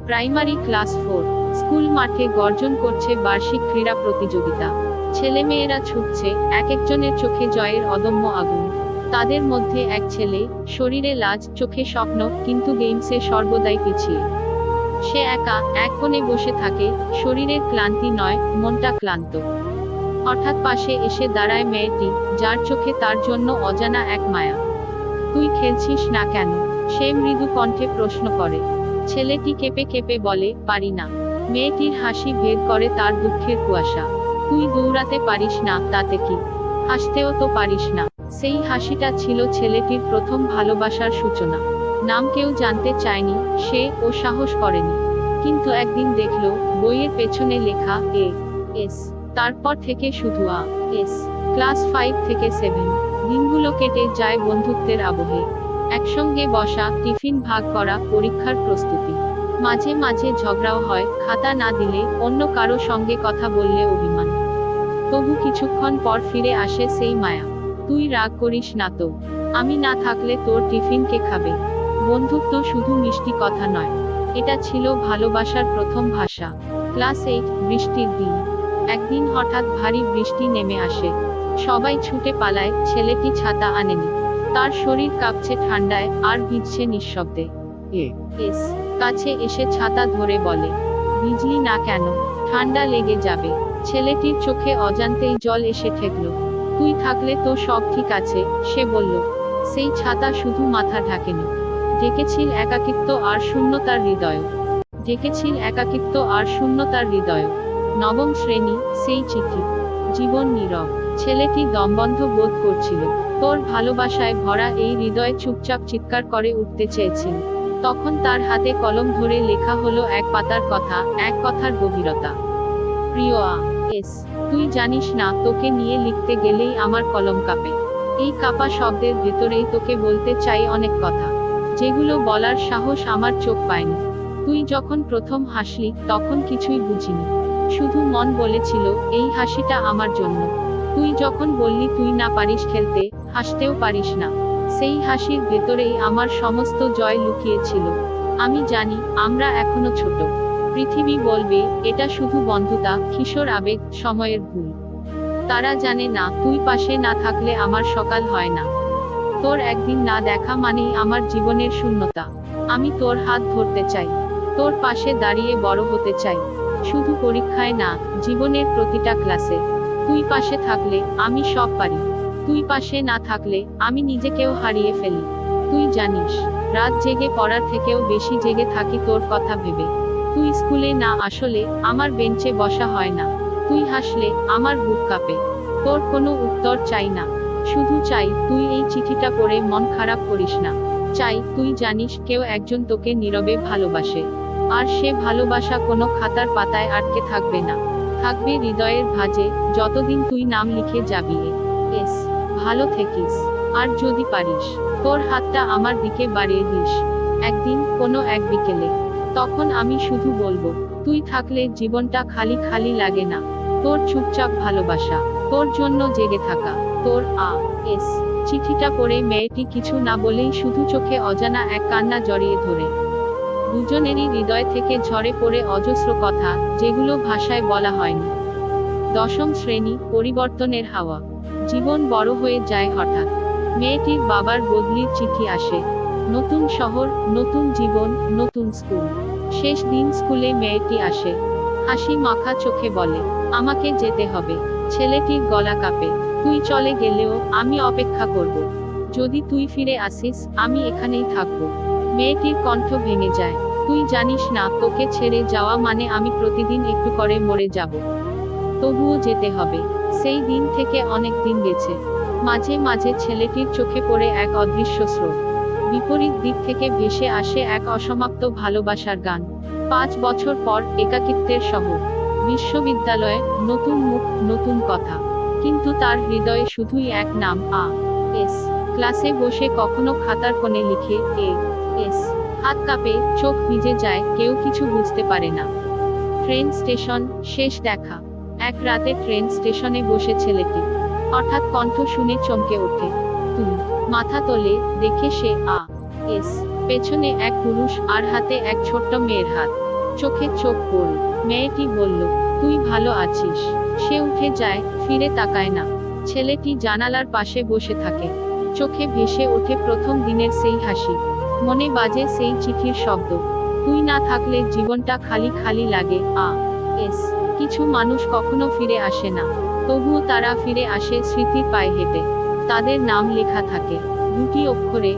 Primary class 4। School মাঠে গর্জন করছে বার্ষিক ক্রীড়া প্রতিযোগিতা। ছেলেমেয়েরা ছুটছে, এক একজনের চোখে জয়ের অদম্য আগুন। তাদের মধ্যে এক ছেলে, শরীরে লাজ, চোখে স্বপ্ন, কিন্তু গেমসে সর্বদাই পিছিয়ে। সে একা এক কোণে বসে থাকে, শরীরের ক্লান্তি নয়, মনটা ক্লান্ত। হঠাৎ পাশে এসে দাঁড়ায় মেয়েটি, যার চোখে তার জন্য অজানা এক মায়া। তুই খেলছিস না কেন? সে মৃদু কণ্ঠে প্রশ্ন করে। ছেলেটি কেঁপে কেঁপে বলে, পারি না। মেয়েটির হাসি ভেদ করে তার দুঃখের কুয়াশা। তুই দৌড়াতে পারিস না, তাতে কি? হাসতেও তো পারিস না। সেই হাসিটা ছিল ছেলেটির প্রথম ভালোবাসার সূচনা। নাম কেউ জানতে চায়নি, সে ও সাহস করেনি। কিন্তু একদিন দেখলো, বইয়ের পেছনে লেখা এস। তারপর থেকে শুধু এস। ক্লাস 5 থেকে 7। দিনগুলো কেটে যায় বন্ধুত্বের আবহে। একসঙ্গে বসা, টিফিন ভাগ করা, পরীক্ষার প্রস্তুতি। মাঝে মাঝে ঝগড়াও হয়, খাতা না দিলে, অন্য কারো সঙ্গে কথা বললে অভিমান। তবু কিছুক্ষণ পর ফিরে আসে সেই মায়া। তুই রাগ করিস না তো? আমি না থাকলে তোর টিফিন কে খাবে? বন্ধুত্ব শুধু মিষ্টি কথা নয়, এটা ছিল ভালোবাসার প্রথম ভাষা। ক্লাস 8। বৃষ্টির দিন। একদিন হঠাৎ ভারী বৃষ্টি নেমে আসে। সবাই ছুটে পালায়, ছেলেটি ছাতা আনেনি। তার শরীর কাঁপছে ঠান্ডায়, আর ভিজছে নিঃশব্দে। এস কাছে এসে ছাতা ধরে বলে, ভিজলি না কেন? ঠান্ডা লেগে যাবে। ছেলেটির চোখে অজান্তেই জল এসে ঠেকল। তুই থাকলে তো সব ঠিক আছে, সে বলল। সেই ছাতা শুধু মাথা ঢাকেনি, ঢেকেছিল একাকিত্ব আর শূন্যতার হৃদয়। ঢেকেছিল একাকিত্ব আর শূন্যতার হৃদয়। নবম শ্রেণী, সেই চিঠি। জীবন নীরব। ছেলেটি দমবন্ধ বোধ করছিল। তোর ভালোবাসায় ভরা এই হৃদয় চুপচাপ চিৎকার করে উঠতে চেয়েছিল। তখন তার হাতে কলম ধরে লেখা হলো এক পাতার কথা, এক কথার গভীরতা। প্রিয় এস, তুই জানিস না, তোকে নিয়ে লিখতে গেলেই আমার কলম কাঁপে। এই কাঁপা শব্দের ভেতরেই তোকে বলতে চাই অনেক কথা, যেগুলো বলার সাহস আমার চোখ পায়নি। তুই যখন প্রথম হাসলি, তখন কিছুই বুঝিনি। শুধু মন বলেছিল, এই হাসিটা আমার জন্য। তুই যখন বললি তুই না পারিস খেলতে, হাসতেও পারিস না, সেই হাসির ভেতরেই আমার সমস্ত জয় লুকিয়েছিল। আমি জানি, আমরা এখনো ছোট। পৃথিবী বলবে, এটা শুধু বন্ধুতা, কিশোর আবেগ, সময়ের ভুল। তারা জানে না, তুই পাশে না থাকলে আমার সকাল হয় না। তোর একদিন না দেখা মানেই আমার জীবনের শূন্যতা। আমি তোর হাত ধরতে চাই, তোর পাশে দাঁড়িয়ে বড় হতে চাই। শুধু পরীক্ষায় না, জীবনের প্রতিটা ক্লাসে। তুই পাশে থাকলে, আমি সব পারি। তুই পাশে না থাকলে, আমি নিজেকেও হারিয়ে ফেলি। তুই জানিস, রাত জেগে পড়ার থেকেও বেশি জেগে থাকি তোর কথা ভেবে। তুই স্কুলে না আসলে, আমার বেঞ্চে বসা হয় না। তুই হাসলে, আমার বুক কাঁপে। তোর কোনো উত্তর চাই না, শুধু চাই, তুই এই চিঠিটা পড়ে মন খারাপ করিস না। চাই, তুই জানিস, কেউ একজন তোকে নীরবে ভালোবাসে। আর সে ভালোবাসা কোনো খাতার পাতায় আটকে থাকবে না, থাকবে হৃদয়ের ভাঁজে, যতদিন তুই নাম লিখে যাবি। এস, ভালো থাকিস। আর যদি পারিস, তোর হাতটা আমার দিকে বাড়িয়ে দিস একদিন, কোনো এক বিকেলে। তখন আমি শুধু বলবো, তুই থাকলে জীবনটা খালি খালি লাগে না। তোর চুপচাপ ভালোবাসা, তোর জন্য জেগে থাকা, তোর এস। চিঠিটা পড়ে মেয়েটি কিছু না বলেই শুধু চোখে অজানা এক কান্না জড়িয়ে ধরে। দুজনেরই হৃদয় থেকে ঝরে পড়ে অজস্র কথা, যেগুলো ভাষায় বলা হয়নি। দশম শ্রেণী, পরিবর্তনের হাওয়া। জীবন বড় হয়ে যায় হঠাৎ। মেয়েটির বাবার বদলির চিঠি আসে। নতুন শহর, নতুন জীবন, নতুন স্কুল। শেষ দিন স্কুলে মেয়েটি আসে, হাসি মাখা চোখে বলে, আমাকে যেতে হবে। ছেলেটির গলা কাঁপে। তুই চলে গেলেও, আমি অপেক্ষা করব। যদি তুই ফিরে আসিস, আমি এখানেই থাকব। মেয়েটির কণ্ঠ ভেঙে যায়। তুই জানিস না, তোকে ছেড়ে যাওয়া মানে আমি প্রতিদিন একটু করে মরে যাব। তবুও যেতে হবে। সেই দিন থেকে অনেক দিন গেছে। মাঝে মাঝে ছেলেটির চোখে পড়ে এক অদৃশ্য স্রোত। বিপরীত দিক থেকে ভেসে আসে এক অসমাপ্ত ভালোবাসার গান। 5 বছর পর, একাকিত্বের শহর। বিশ্ববিদ্যালয়ে, নতুন মুখ, নতুন কথা। কিন্তু তার হৃদয়ে শুধুই এক নাম, এস। ক্লাসে বসে কখনো খাতার কোণে লিখে এস। হাত কাঁপে, চোখ ভিজে যায়, কেউ কিছু বুঝতে পারে না। ট্রেন স্টেশন, শেষ দেখা। এক রাতে ট্রেন স্টেশনে বসে ছেলেটি হঠাৎ কণ্ঠ শুনে চমকে ওঠে। তুই। মাথা তোলে, দেখে সে এস। পেছনে এক পুরুষ, আর হাতে এক ছোট্ট মেয়ের হাত। চোখে চোখ পড়ল। মেয়েটি বলল, তুই ভালো আছিস? সে উঠে যায়, ফিরে তাকায় না। ছেলেটি জানালার পাশে বসে থাকে। চোখে ভেসে ওঠে প্রথম দিনের সেই হাসি। মনে বাজে সেই চিঠির শব্দ। তুই না থাকলে জীবনটা খালি খালি লাগে। কিছু মানুষ কখনো ফিরে আসে না, তবুও তারা ফিরে আসে স্মৃতির পায়ে হেঁটে। তাদের নাম লেখা থাকে দুটি অক্ষরে,